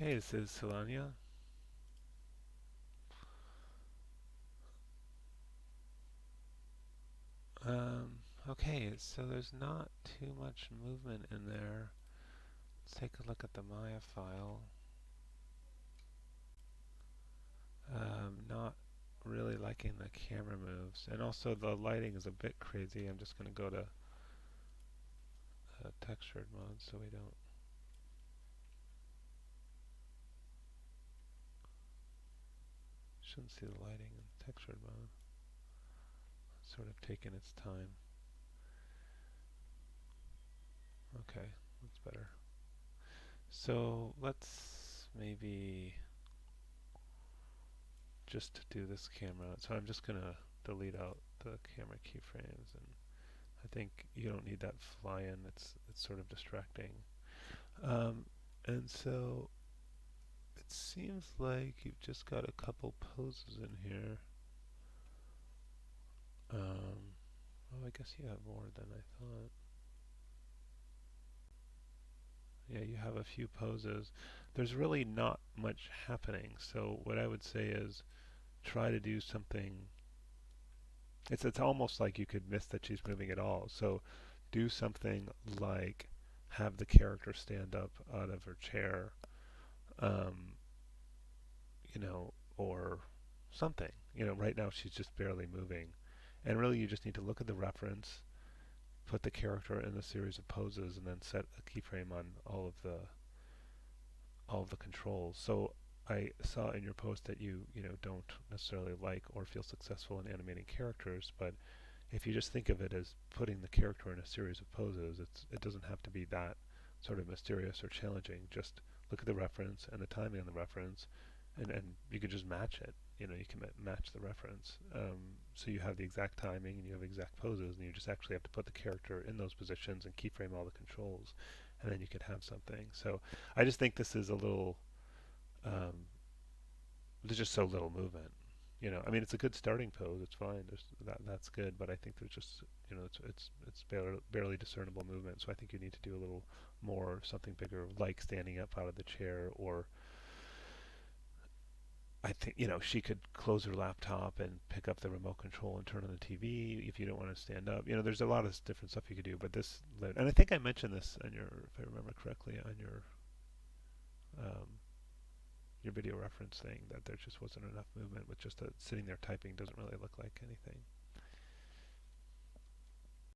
Hey, this is Selania. Um, okay, so there's not too much movement in there. Let's take a look at the Maya file. Not really liking the camera moves, and also the lighting is a bit crazy. I'm just going to go to textured mode so we don't shouldn't see the lighting in textured mode. It's sort of taking its time. Okay, that's better. So let's maybe just do this camera. So I'm just gonna delete out the camera keyframes, and I think you don't need that fly-in. It's sort of distracting. Um, and so it seems like you've just got a couple poses in here. Oh, I guess you have more than I thought. Yeah, you have a few poses. There's really not much happening. So what I would say is try to do something. It's almost like you could miss that she's moving at all. So do something like have the character stand up out of her chair, um, or something. Right now she's just barely moving. And really you just need to look at the reference, put the character in a series of poses, and then set a keyframe on all of the controls. So I saw in your post that you don't necessarily like or feel successful in animating characters, but if you just think of it as putting the character in a series of poses, it doesn't have to be that sort of mysterious or challenging. Just look at the reference and the timing on the reference, and you can just match it. You can match the reference. So you have the exact timing and you have exact poses, and you just actually have to put the character in those positions and keyframe all the controls, and then you could have something. So I just think this is a little. Um, there's just so little movement. I mean, it's a good starting pose. It's fine. That's good. But I think there's just it's barely discernible movement. So I think you need to do a little more, something bigger, like standing up out of the chair, or I think she could close her laptop and pick up the remote control and turn on the TV if you don't want to stand up. There's a lot of different stuff you could do. But and I think I mentioned this on if I remember correctly, on your video reference thing, that there just wasn't enough movement with just sitting there typing doesn't really look like anything.